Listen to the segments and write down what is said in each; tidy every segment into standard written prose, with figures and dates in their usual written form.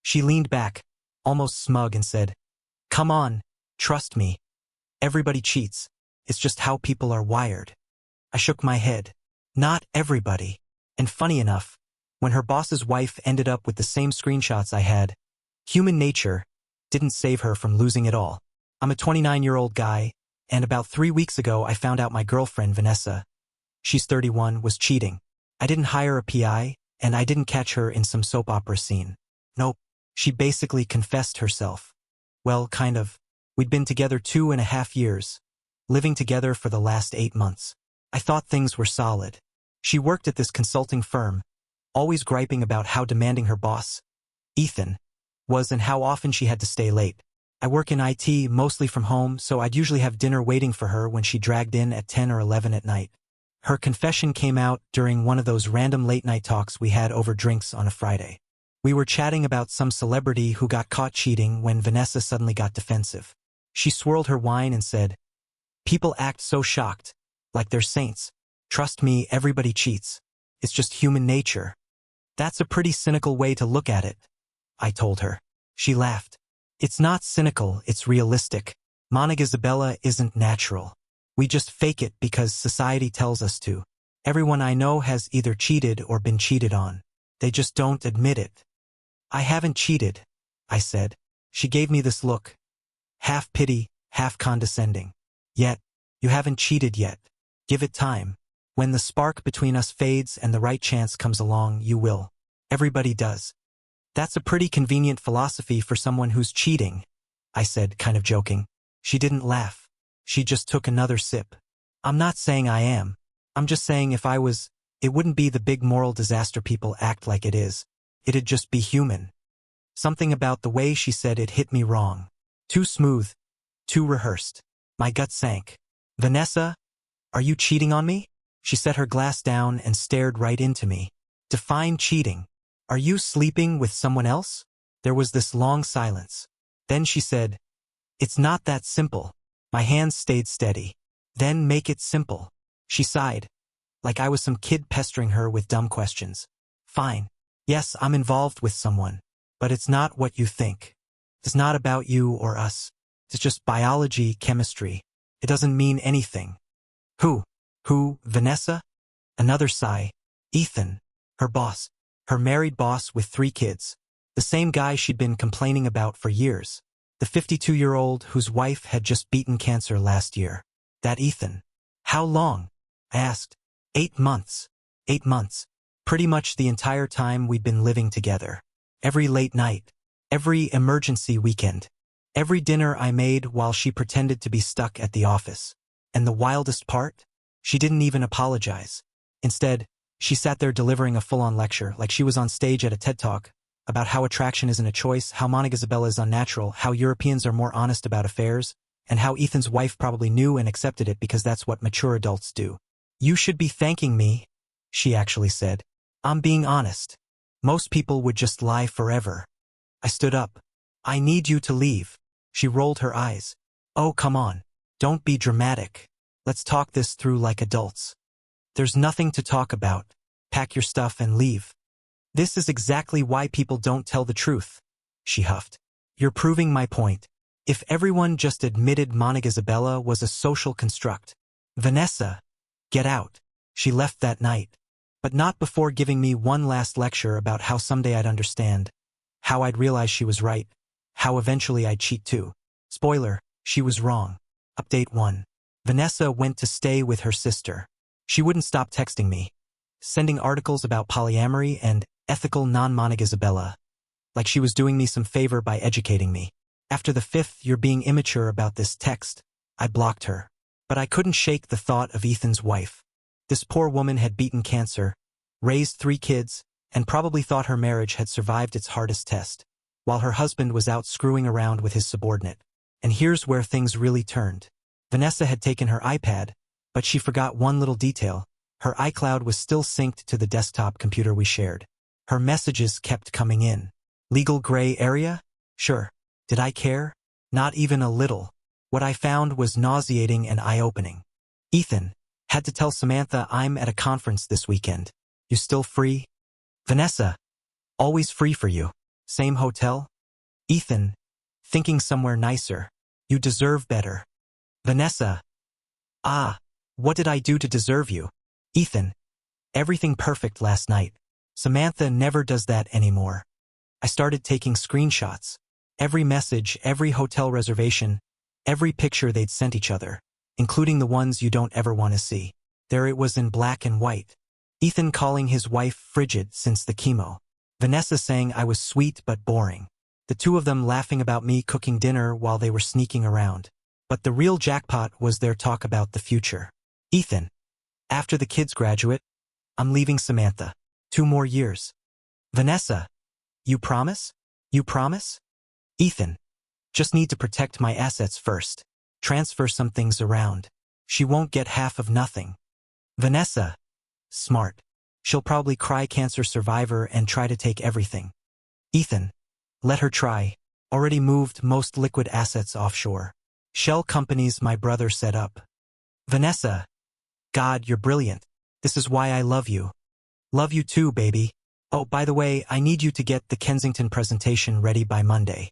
She leaned back, almost smug, and said, "Come on, trust me. Everybody cheats. It's just how people are wired." I shook my head. Not everybody. And funny enough, when her boss's wife ended up with the same screenshots I had, human nature didn't save her from losing it all. I'm a 29-year-old guy, and about 3 weeks ago I found out my girlfriend, Vanessa, she's 31, was cheating. I didn't hire a PI, and I didn't catch her in some soap opera scene. Nope, she basically confessed herself. Well, kind of. We'd been together 2.5 years, living together for the last 8 months. I thought things were solid. She worked at this consulting firm, always griping about how demanding her boss, Ethan, was and how often she had to stay late. I work in IT, mostly from home, so I'd usually have dinner waiting for her when she dragged in at 10 or 11 at night. Her confession came out during one of those random late-night talks we had over drinks on a Friday. We were chatting about some celebrity who got caught cheating when Vanessa suddenly got defensive. She swirled her wine and said, "People act so shocked, like they're saints. Trust me, everybody cheats. It's just human nature." "That's a pretty cynical way to look at it," I told her. She laughed. "It's not cynical, it's realistic. Monica Isabella isn't natural. We just fake it because society tells us to. Everyone I know has either cheated or been cheated on. They just don't admit it." "I haven't cheated," I said. She gave me this look, half pity, half condescending. "Yet, you haven't cheated yet. Give it time. When the spark between us fades and the right chance comes along, you will. Everybody does." "That's a pretty convenient philosophy for someone who's cheating," I said, kind of joking. She didn't laugh. She just took another sip. "I'm not saying I am. I'm just saying if I was, it wouldn't be the big moral disaster people act like it is. It'd just be human." Something about the way she said it hit me wrong. Too smooth. Too rehearsed. My gut sank. "Vanessa, are you cheating on me?" She set her glass down and stared right into me. "Define cheating. Are you sleeping with someone else?" There was this long silence. Then she said, "It's not that simple." My hands stayed steady. "Then make it simple." She sighed, like I was some kid pestering her with dumb questions. "Fine. Yes, I'm involved with someone. But it's not what you think. It's not about you or us. It's just biology, chemistry. It doesn't mean anything." Who, Vanessa?" Another sigh. "Ethan. Her boss. Her married boss with 3 kids. The same guy she'd been complaining about for years. The 52-year-old whose wife had just beaten cancer last year. That Ethan." "How long?" I asked. 8 months. 8 months. Pretty much the entire time we'd been living together. Every late night. Every emergency weekend. Every dinner I made while she pretended to be stuck at the office. And the wildest part? She didn't even apologize. Instead, she sat there delivering a full-on lecture, like she was on stage at a TED Talk, about how attraction isn't a choice, how Monica Isabella is unnatural, how Europeans are more honest about affairs, and how Ethan's wife probably knew and accepted it because that's what mature adults do. "You should be thanking me," she actually said. "I'm being honest. Most people would just lie forever." I stood up. "I need you to leave." She rolled her eyes. "Oh, come on. Don't be dramatic. Let's talk this through like adults." "There's nothing to talk about. Pack your stuff and leave." "This is exactly why people don't tell the truth," she huffed. "You're proving my point. If everyone just admitted Monica Isabella was a social construct." "Vanessa, get out." She left that night. But not before giving me one last lecture about how someday I'd understand, how I'd realize she was right, how eventually I'd cheat too. Spoiler, she was wrong. Update 1. Vanessa went to stay with her sister. She wouldn't stop texting me, sending articles about polyamory and ethical non-Monica Isabella, like she was doing me some favor by educating me. After the 5th "you're being immature about this" text, I blocked her. But I couldn't shake the thought of Ethan's wife. This poor woman had beaten cancer, raised 3 kids, and probably thought her marriage had survived its hardest test, while her husband was out screwing around with his subordinate. And here's where things really turned. Vanessa had taken her iPad, but she forgot one little detail. Her iCloud was still synced to the desktop computer we shared. Her messages kept coming in. Legal gray area? Sure. Did I care? Not even a little. What I found was nauseating and eye-opening. "Ethan, had to tell Samantha I'm at a conference this weekend. You still free?" "Vanessa, always free for you." Same hotel? Ethan, thinking somewhere nicer. You deserve better. Vanessa. Ah, what did I do to deserve you? Ethan. Everything perfect last night. Samantha never does that anymore. I started taking screenshots. Every message, every hotel reservation, every picture they'd sent each other, including the ones you don't ever want to see. There it was in black and white. Ethan calling his wife frigid since the chemo. Vanessa saying I was sweet but boring. The two of them laughing about me cooking dinner while they were sneaking around. But the real jackpot was their talk about the future. Ethan. After the kids graduate, I'm leaving Samantha. 2 more years. Vanessa. You promise? You promise? Ethan. Just need to protect my assets first. Transfer some things around. She won't get half of nothing. Vanessa. Smart. She'll probably cry cancer survivor and try to take everything. Ethan. Let her try. Already moved most liquid assets offshore. Shell companies my brother set up. Vanessa. God, you're brilliant. This is why I love you. Love you too, baby. Oh, by the way, I need you to get the Kensington presentation ready by Monday.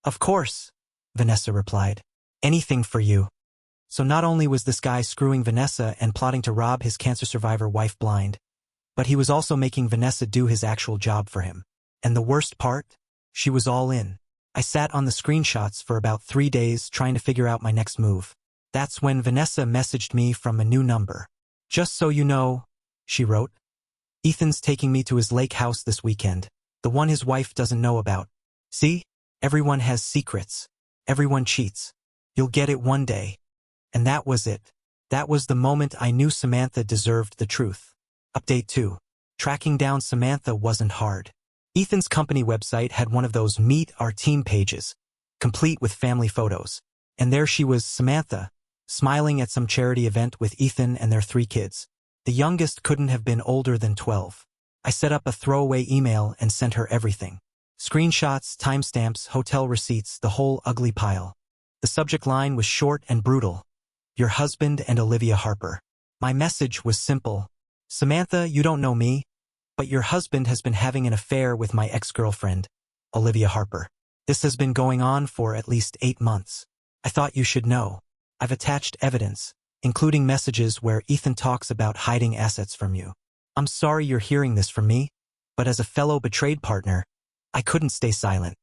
Of course, Vanessa replied. Anything for you. So not only was this guy screwing Vanessa and plotting to rob his cancer survivor wife blind, but he was also making Vanessa do his actual job for him. And the worst part? She was all in. I sat on the screenshots for about 3 days trying to figure out my next move. That's when Vanessa messaged me from a new number. Just so you know, she wrote, Ethan's taking me to his lake house this weekend, the one his wife doesn't know about. See? Everyone has secrets. Everyone cheats. You'll get it one day. And that was it. That was the moment I knew Samantha deserved the truth. Update 2. Tracking down Samantha wasn't hard. Ethan's company website had one of those Meet Our Team pages, complete with family photos. And there she was, Samantha, smiling at some charity event with Ethan and their 3 kids. The youngest couldn't have been older than 12. I set up a throwaway email and sent her everything. Screenshots, timestamps, hotel receipts, the whole ugly pile. The subject line was short and brutal. Your husband and Olivia Harper. My message was simple. Samantha, you don't know me, but your husband has been having an affair with my ex-girlfriend, Olivia Harper. This has been going on for at least 8 months. I thought you should know. I've attached evidence, including messages where Ethan talks about hiding assets from you. I'm sorry you're hearing this from me, but as a fellow betrayed partner, I couldn't stay silent.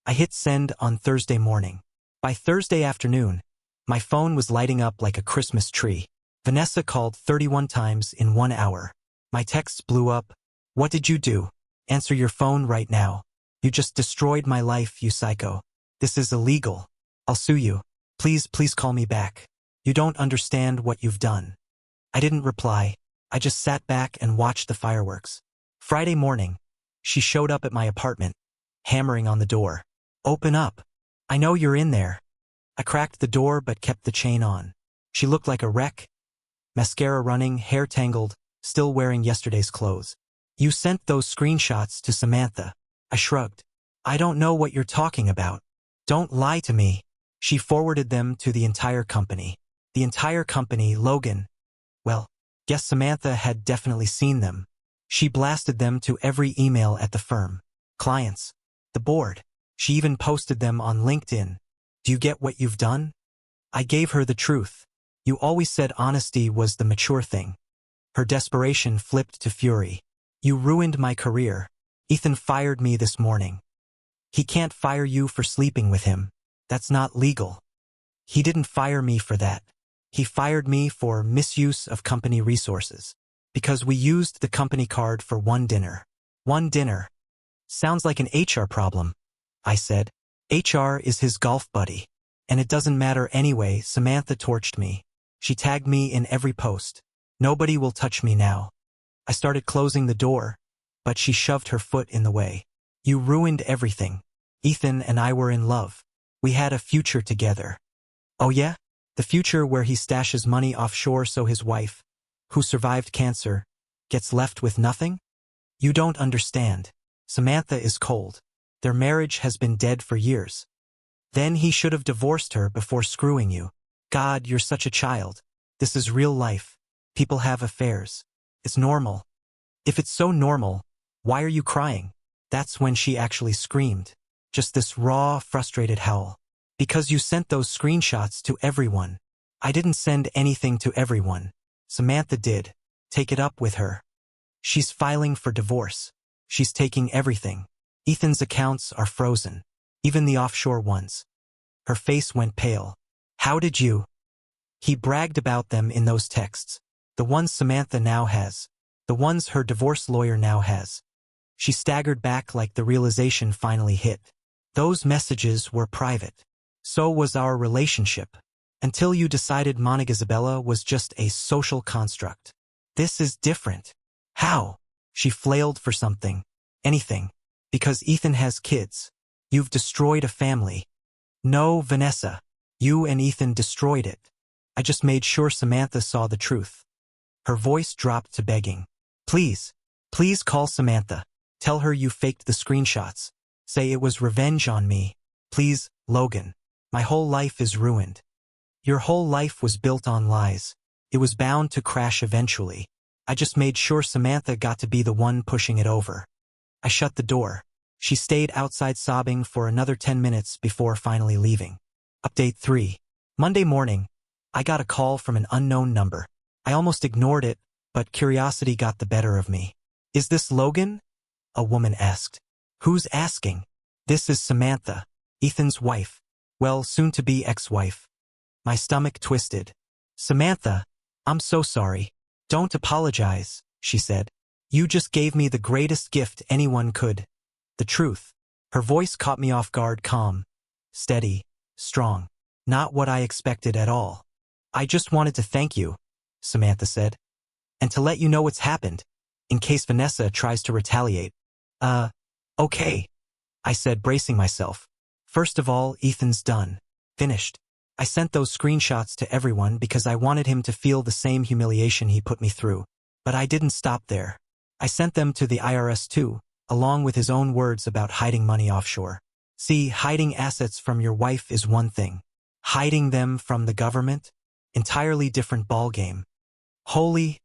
I hit send on Thursday morning. By Thursday afternoon, my phone was lighting up like a Christmas tree. Vanessa called 31 times in 1 hour. My texts blew up. What did you do? Answer your phone right now. You just destroyed my life, you psycho. This is illegal. I'll sue you. Please call me back. You don't understand what you've done. I didn't reply. I just sat back and watched the fireworks. Friday morning, she showed up at my apartment, hammering on the door. Open up. I know you're in there. I cracked the door but kept the chain on. She looked like a wreck. Mascara running, hair tangled, still wearing yesterday's clothes. You sent those screenshots to Samantha. I shrugged. I don't know what you're talking about. Don't lie to me. She forwarded them to the entire company. The entire company, Logan. Well, guess Samantha had definitely seen them. She blasted them to every email at the firm. Clients. The board. She even posted them on LinkedIn. Do you get what you've done? I gave her the truth. You always said honesty was the mature thing. Her desperation flipped to fury. You ruined my career. Ethan fired me this morning. He can't fire you for sleeping with him. That's not legal. He didn't fire me for that. He fired me for misuse of company resources. Because we used the company card for one dinner. One dinner. Sounds like an HR problem, I said. HR is his golf buddy. And it doesn't matter anyway. Samantha torched me. She tagged me in every post. Nobody will touch me now. I started closing the door, but she shoved her foot in the way. You ruined everything. Ethan and I were in love. We had a future together. Oh yeah? The future where he stashes money offshore so his wife, who survived cancer, gets left with nothing? You don't understand. Samantha is cold. Their marriage has been dead for years. Then he should have divorced her before screwing you. God, you're such a child. This is real life. People have affairs. It's normal. If it's so normal, why are you crying? That's when she actually screamed. Just this raw, frustrated howl. Because you sent those screenshots to everyone. I didn't send anything to everyone. Samantha did. Take it up with her. She's filing for divorce. She's taking everything. Ethan's accounts are frozen. Even the offshore ones. Her face went pale. How did you? He bragged about them in those texts. The ones Samantha now has. The ones her divorce lawyer now has. She staggered back like the realization finally hit. Those messages were private. So was our relationship. Until you decided Monica Isabella was just a social construct. This is different. How? She flailed for something. Anything. Because Ethan has kids. You've destroyed a family. No, Vanessa. You and Ethan destroyed it. I just made sure Samantha saw the truth. Her voice dropped to begging. Please. Please call Samantha. Tell her you faked the screenshots. Say it was revenge on me. Please, Logan. My whole life is ruined. Your whole life was built on lies. It was bound to crash eventually. I just made sure Samantha got to be the one pushing it over. I shut the door. She stayed outside sobbing for another 10 minutes before finally leaving. Update 3. Monday morning, I got a call from an unknown number. I almost ignored it, but curiosity got the better of me. Is this Logan? A woman asked. Who's asking? This is Samantha, Ethan's wife. Well, soon-to-be ex-wife. My stomach twisted. Samantha, I'm so sorry. Don't apologize, she said. You just gave me the greatest gift anyone could. The truth. Her voice caught me off guard. Calm. Steady. Strong. Not what I expected at all. I just wanted to thank you, Samantha said. And to let you know what's happened, in case Vanessa tries to retaliate. Okay, I said, bracing myself. First of all, Ethan's done. Finished. I sent those screenshots to everyone because I wanted him to feel the same humiliation he put me through. But I didn't stop there. I sent them to the IRS too, along with his own words about hiding money offshore. See, hiding assets from your wife is one thing. Hiding them from the government? Entirely different ballgame. Holy...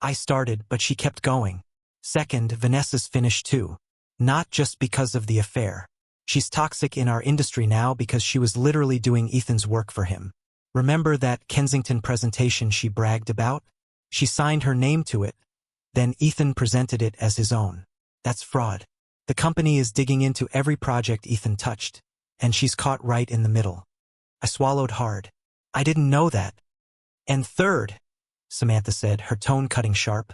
I started, but she kept going. Second, Vanessa's finished too. Not just because of the affair. She's toxic in our industry now because she was literally doing Ethan's work for him. Remember that Kensington presentation she bragged about? She signed her name to it. Then Ethan presented it as his own. That's fraud. The company is digging into every project Ethan touched, and she's caught right in the middle. I swallowed hard. I didn't know that. And third, Samantha said, her tone cutting sharp.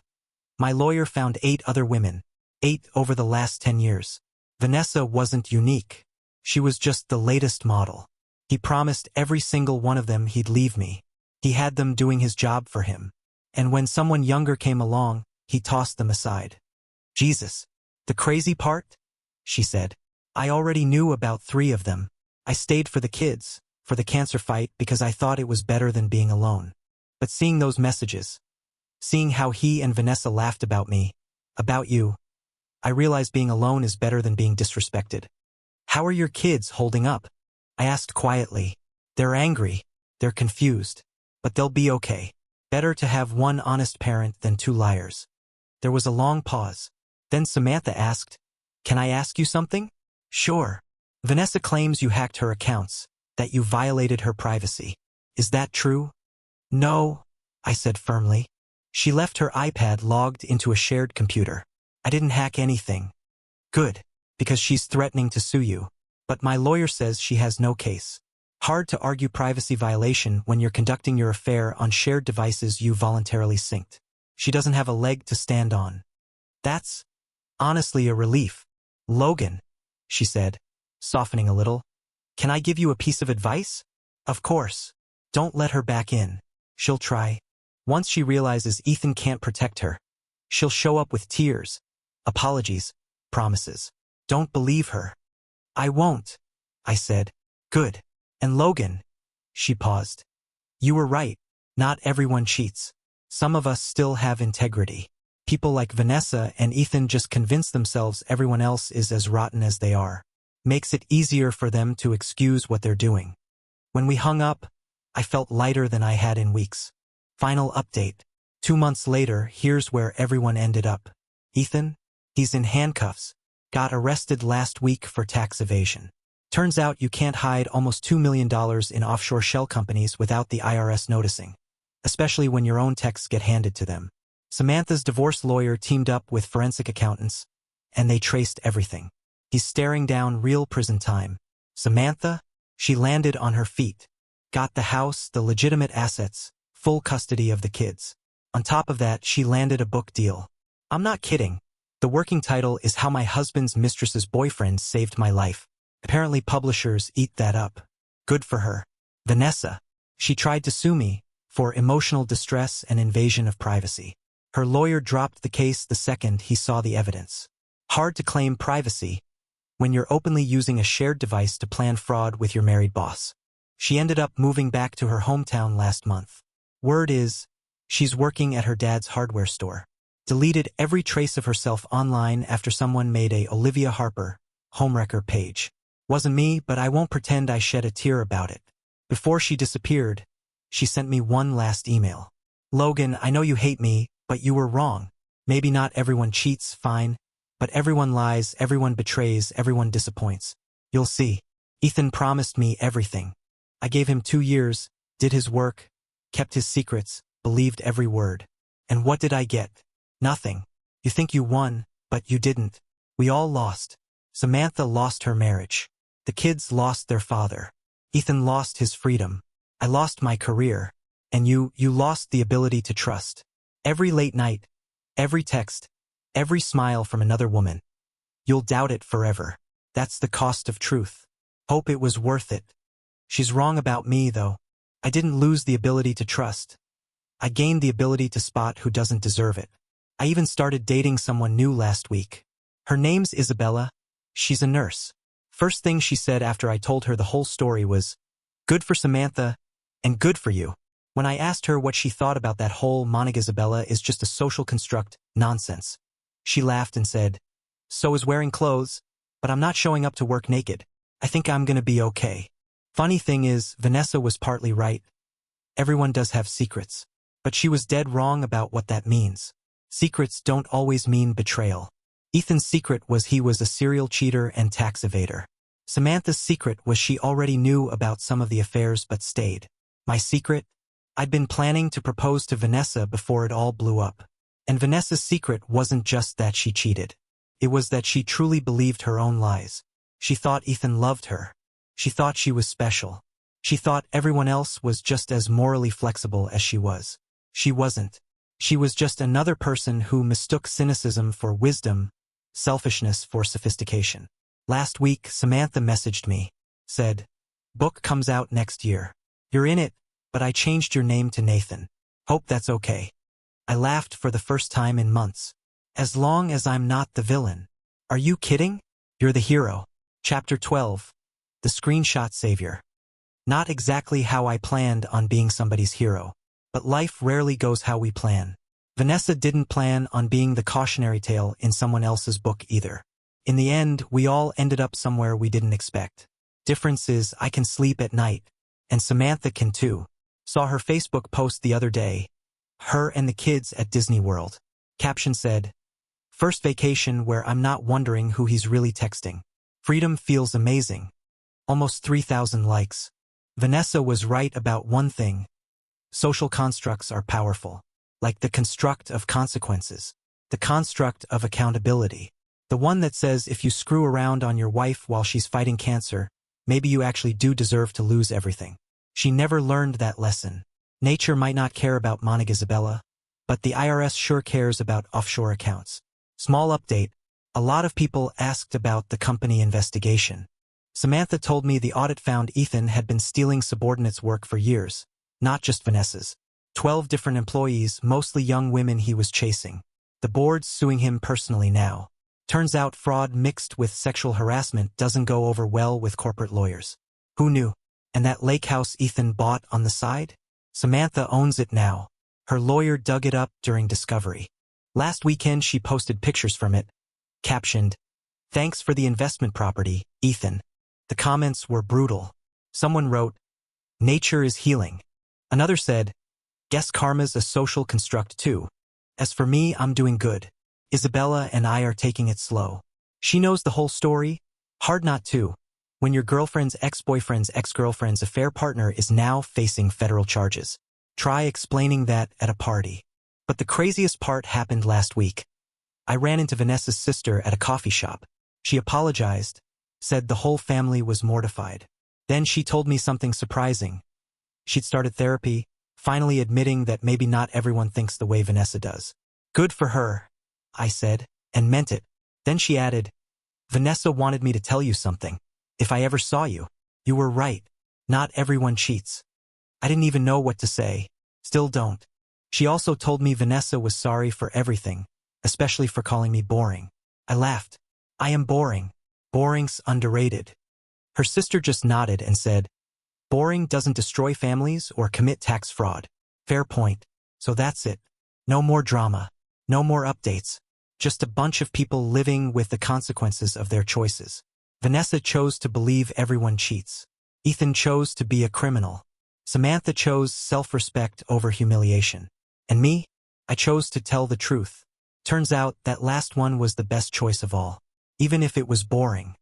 My lawyer found 8 other women. 8 over the last 10 years. Vanessa wasn't unique. She was just the latest model. He promised every single one of them he'd leave me. He had them doing his job for him. And when someone younger came along, he tossed them aside. Jesus. The crazy part? She said. I already knew about 3 of them. I stayed for the kids, for the cancer fight, because I thought it was better than being alone. But seeing those messages, seeing how he and Vanessa laughed about me, about you, I realized being alone is better than being disrespected. How are your kids holding up? I asked quietly. They're angry. They're confused. But they'll be okay. Better to have one honest parent than 2 liars. There was a long pause. Then Samantha asked, Can I ask you something? Sure. Vanessa claims you hacked her accounts, that you violated her privacy. Is that true? No, I said firmly. She left her iPad logged into a shared computer. I didn't hack anything. Good, because she's threatening to sue you. But my lawyer says she has no case. Hard to argue privacy violation when you're conducting your affair on shared devices you voluntarily synced. She doesn't have a leg to stand on. That's honestly a relief. Logan, she said, softening a little. Can I give you a piece of advice? Of course. Don't let her back in. She'll try. Once she realizes Ethan can't protect her, she'll show up with tears, apologies, promises. Don't believe her. I won't, I said. Good. And Logan, she paused. You were right. Not everyone cheats. Some of us still have integrity. People like Vanessa and Ethan just convince themselves everyone else is as rotten as they are. Makes it easier for them to excuse what they're doing. When we hung up, I felt lighter than I had in weeks. Final update. 2 months later, here's where everyone ended up. Ethan? He's in handcuffs. got arrested last week for tax evasion. Turns out you can't hide almost $2 million in offshore shell companies without the IRS noticing, especially when your own texts get handed to them. Samantha's divorce lawyer teamed up with forensic accountants, and they traced everything. He's staring down real prison time. Samantha? She landed on her feet. Got the house, the legitimate assets, full custody of the kids. On top of that, she landed a book deal. I'm not kidding. The working title is How My Husband's Mistress's Boyfriend Saved My Life. Apparently publishers eat that up. Good for her. Vanessa. She tried to sue me for emotional distress and invasion of privacy. Her lawyer dropped the case the second he saw the evidence. Hard to claim privacy when you're openly using a shared device to plan fraud with your married boss. She ended up moving back to her hometown last month. Word is, she's working at her dad's hardware store. Deleted every trace of herself online after someone made a Olivia Harper homewrecker page. Wasn't me, but I won't pretend I shed a tear about it. Before she disappeared, she sent me one last email. Logan, I know you hate me, but you were wrong. Maybe not everyone cheats, fine. But everyone lies, everyone betrays, everyone disappoints. You'll see. Ethan promised me everything. I gave him 2 years, did his work, kept his secrets, believed every word. And what did I get? Nothing. You think you won, but you didn't. We all lost. Samantha lost her marriage. The kids lost their father. Ethan lost his freedom. I lost my career. And you lost the ability to trust. Every late night, every text, every smile from another woman. You'll doubt it forever. That's the cost of truth. Hope it was worth it. She's wrong about me, though. I didn't lose the ability to trust. I gained the ability to spot who doesn't deserve it. I even started dating someone new last week. Her name's Isabella. She's a nurse. First thing she said after I told her the whole story was, "Good for Samantha, and good for you." When I asked her what she thought about that whole Monica Isabella is just a social construct nonsense, she laughed and said, "So is wearing clothes, but I'm not showing up to work naked. I think I'm gonna be okay." Funny thing is, Vanessa was partly right. Everyone does have secrets. But she was dead wrong about what that means. Secrets don't always mean betrayal. Ethan's secret was he was a serial cheater and tax evader. Samantha's secret was she already knew about some of the affairs but stayed. My secret? I'd been planning to propose to Vanessa before it all blew up. And Vanessa's secret wasn't just that she cheated. It was that she truly believed her own lies. She thought Ethan loved her. She thought she was special. She thought everyone else was just as morally flexible as she was. She wasn't. She was just another person who mistook cynicism for wisdom, selfishness for sophistication. Last week, Samantha messaged me, said, "Book comes out next year. You're in it, but I changed your name to Nathan. Hope that's okay." I laughed for the first time in months. As long as I'm not the villain. Are you kidding? You're the hero. Chapter 12. The Screenshot Savior. Not exactly how I planned on being somebody's hero. But life rarely goes how we plan. Vanessa didn't plan on being the cautionary tale in someone else's book either. In the end, we all ended up somewhere we didn't expect. Difference is, I can sleep at night. And Samantha can too. Saw her Facebook post the other day. Her and the kids at Disney World. Caption said, "First vacation where I'm not wondering who he's really texting. Freedom feels amazing." Almost 3,000 likes. Vanessa was right about one thing. Social constructs are powerful. Like the construct of consequences. The construct of accountability. The one that says if you screw around on your wife while she's fighting cancer, maybe you actually do deserve to lose everything. She never learned that lesson. Nature might not care about Monica Isabella, but the IRS sure cares about offshore accounts. Small update. A lot of people asked about the company investigation. Samantha told me the audit found Ethan had been stealing subordinates' work for years. Not just Vanessa's. 12 different employees, mostly young women he was chasing. The board's suing him personally now. Turns out fraud mixed with sexual harassment doesn't go over well with corporate lawyers. Who knew? And that lake house Ethan bought on the side? Samantha owns it now. Her lawyer dug it up during discovery. Last weekend she posted pictures from it. Captioned, "Thanks for the investment property, Ethan." The comments were brutal. Someone wrote, "Nature is healing." Another said, "Guess karma's a social construct too. As for me, I'm doing good. Isabella and I are taking it slow." She knows the whole story. Hard not to. When your girlfriend's ex-boyfriend's ex-girlfriend's affair partner is now facing federal charges. Try explaining that at a party. But the craziest part happened last week. I ran into Vanessa's sister at a coffee shop. She apologized, said the whole family was mortified. Then she told me something surprising. She'd started therapy, finally admitting that maybe not everyone thinks the way Vanessa does. Good for her, I said, and meant it. Then she added, Vanessa wanted me to tell you something. If I ever saw you, you were right. Not everyone cheats. I didn't even know what to say. Still don't. She also told me Vanessa was sorry for everything, especially for calling me boring. I laughed. I am boring. Boring's underrated. Her sister just nodded and said, boring doesn't destroy families or commit tax fraud. Fair point. So that's it. No more drama. No more updates. Just a bunch of people living with the consequences of their choices. Vanessa chose to believe everyone cheats. Ethan chose to be a criminal. Samantha chose self-respect over humiliation. And me? I chose to tell the truth. Turns out that last one was the best choice of all. Even if it was boring.